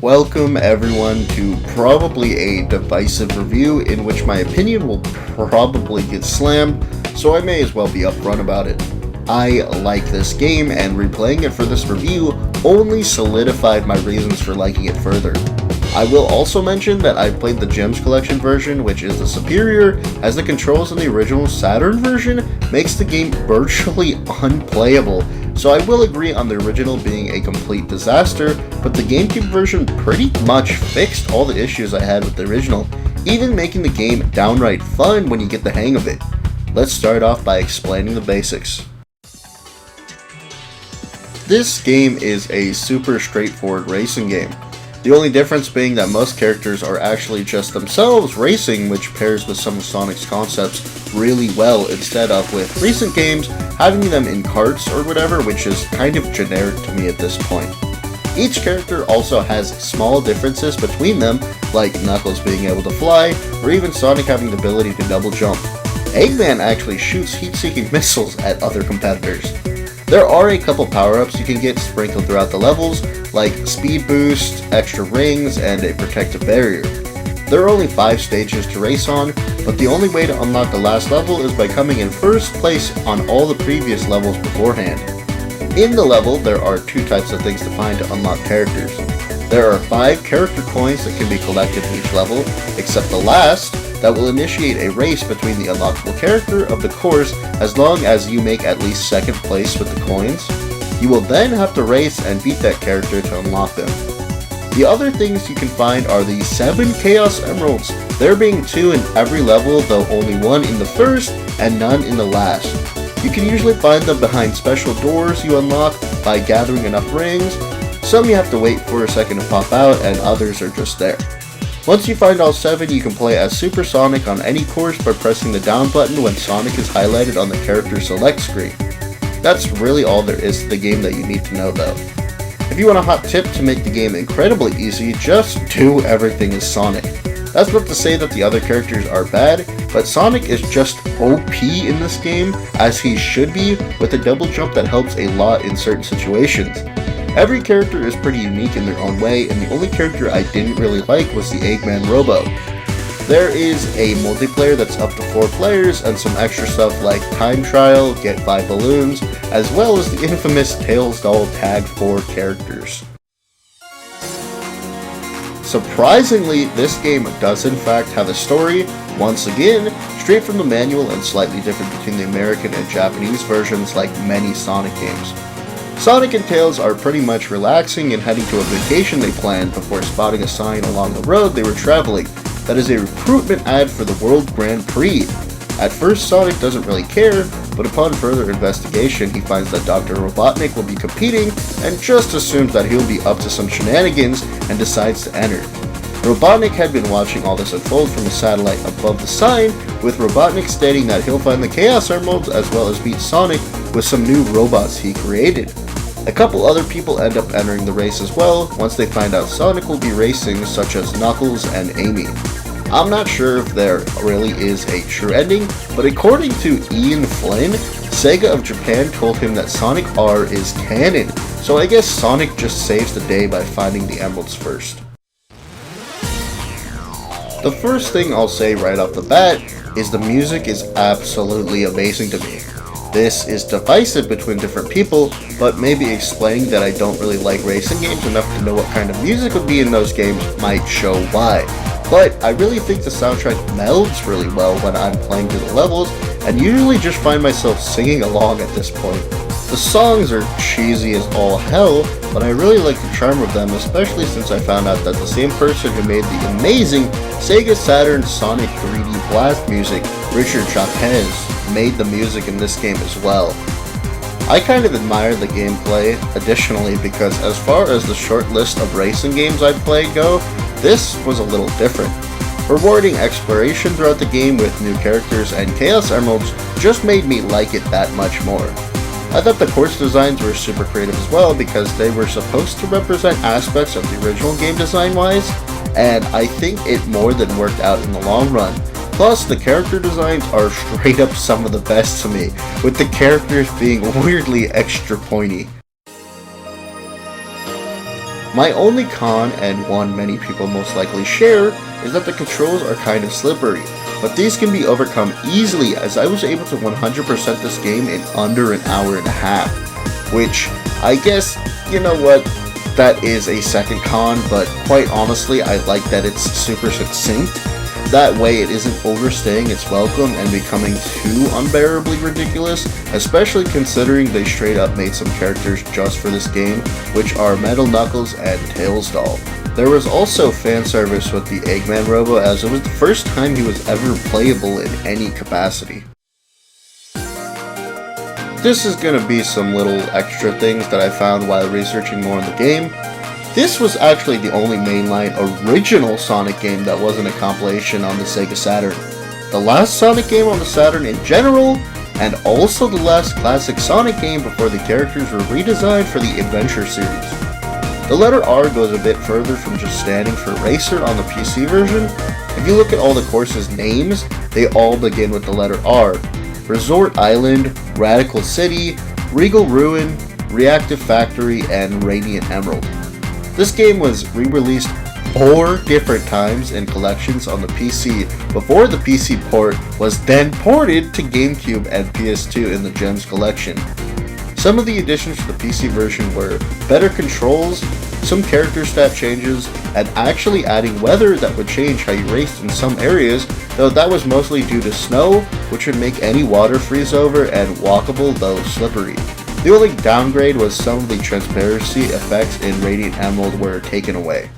Welcome everyone to probably a divisive review in which my opinion will probably get slammed, so I may as well be upfront about it. I like this game, and replaying it for this review only solidified my reasons for liking it further. I will also mention that I played the Gems Collection version, which is the superior, as the controls in the original Saturn version makes the game virtually unplayable. So I will agree on the original being a complete disaster, but the GameCube version pretty much fixed all the issues I had with the original, even making the game downright fun when you get the hang of it. Let's start off by explaining the basics. This game is a super straightforward racing game. The only difference being that most characters are actually just themselves racing, which pairs with some of Sonic's concepts really well, instead of with recent games having them in carts or whatever, which is kind of generic to me at this point. Each character also has small differences between them, like Knuckles being able to fly, or even Sonic having the ability to double jump. Eggman actually shoots heat-seeking missiles at other competitors. There are a couple power-ups you can get sprinkled throughout the levels, like speed boost, extra rings, and a protective barrier. There are only 5 stages to race on, but the only way to unlock the last level is by coming in first place on all the previous levels beforehand. In the level, there are 2 types of things to find to unlock characters. There are 5 character coins that can be collected in each level, except the last, that will initiate a race between the unlockable character of the course as long as you make at least 2nd place with the coins. You will then have to race and beat that character to unlock them. The other things you can find are the 7 Chaos Emeralds, there being 2 in every level, though only 1 in the first and none in the last. You can usually find them behind special doors you unlock by gathering enough rings. Some you have to wait for a second to pop out, and others are just there. Once you find all 7, you can play as Super Sonic on any course by pressing the down button when Sonic is highlighted on the character select screen. That's really all there is to the game that you need to know though. If you want a hot tip to make the game incredibly easy, just do everything as Sonic. That's not to say that the other characters are bad, but Sonic is just OP in this game, as he should be, with a double jump that helps a lot in certain situations. Every character is pretty unique in their own way, and the only character I didn't really like was the Eggman Robo. There is a multiplayer that's up to 4 players, and some extra stuff like time trial, get 5 balloons, as well as the infamous Tails Doll Tag 4 characters. Surprisingly, this game does in fact have a story, once again, straight from the manual and slightly different between the American and Japanese versions like many Sonic games. Sonic and Tails are pretty much relaxing and heading to a vacation they planned before spotting a sign along the road they were traveling that is a recruitment ad for the World Grand Prix. At first, Sonic doesn't really care, but upon further investigation, he finds that Dr. Robotnik will be competing and just assumes that he'll be up to some shenanigans and decides to enter. Robotnik had been watching all this unfold from a satellite above the sign, with Robotnik stating that he'll find the Chaos Emeralds as well as beat Sonic with some new robots he created. A couple other people end up entering the race as well once they find out Sonic will be racing, such as Knuckles and Amy. I'm not sure if there really is a true ending, but according to Ian Flynn, Sega of Japan told him that Sonic R is canon, so I guess Sonic just saves the day by finding the emeralds first. The first thing I'll say right off the bat is the music is absolutely amazing to me. This is divisive between different people, but maybe explaining that I don't really like racing games enough to know what kind of music would be in those games might show why. But I really think the soundtrack melds really well when I'm playing through the levels, and usually just find myself singing along at this point. The songs are cheesy as all hell, but I really like the charm of them, especially since I found out that the same person who made the amazing Sega Saturn Sonic 3D Blast music, Richard Chapez, made the music in this game as well. I kind of admire the gameplay additionally because as far as the short list of racing games I've played go, this was a little different. Rewarding exploration throughout the game with new characters and Chaos Emeralds just made me like it that much more. I thought the course designs were super creative as well because they were supposed to represent aspects of the original game design wise, and I think it more than worked out in the long run. Plus, the character designs are straight up some of the best to me, with the characters being weirdly extra pointy. My only con, and one many people most likely share, is that the controls are kind of slippery, but these can be overcome easily as I was able to 100% this game in under an hour and a half, which I guess, you know what, that is a second con, but quite honestly I like that it's super succinct. That way it isn't overstaying its welcome and becoming too unbearably ridiculous, especially considering they straight up made some characters just for this game, which are Metal Knuckles and Tails Doll. There was also fan service with the Eggman Robo, as it was the first time he was ever playable in any capacity. This is going to be some little extra things that I found while researching more on the game. This was actually the only mainline original Sonic game that wasn't a compilation on the Sega Saturn. The last Sonic game on the Saturn in general, and also the last classic Sonic game before the characters were redesigned for the Adventure series. The letter R goes a bit further from just standing for Racer on the PC version. If you look at all the courses' names, they all begin with the letter R. Resort Island, Radical City, Regal Ruin, Reactive Factory, and Radiant Emerald. This game was re-released 4 different times in collections on the PC before the PC port was then ported to GameCube and PS2 in the Gems collection. Some of the additions to the PC version were better controls, some character stat changes, and actually adding weather that would change how you raced in some areas, though that was mostly due to snow, which would make any water freeze over, and walkable though slippery. The only downgrade was some of the transparency effects in Radiant Emerald were taken away.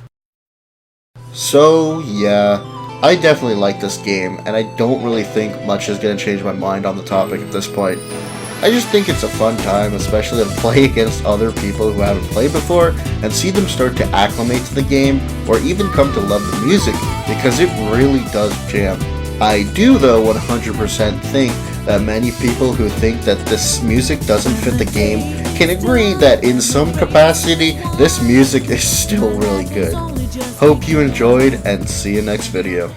So yeah, I definitely like this game, and I don't really think much is going to change my mind on the topic at this point. I just think it's a fun time, especially to play against other people who haven't played before, and see them start to acclimate to the game, or even come to love the music, because it really does jam. I do though 100% think that many people who think that this music doesn't fit the game can agree that in some capacity, this music is still really good. Hope you enjoyed, and see you next video.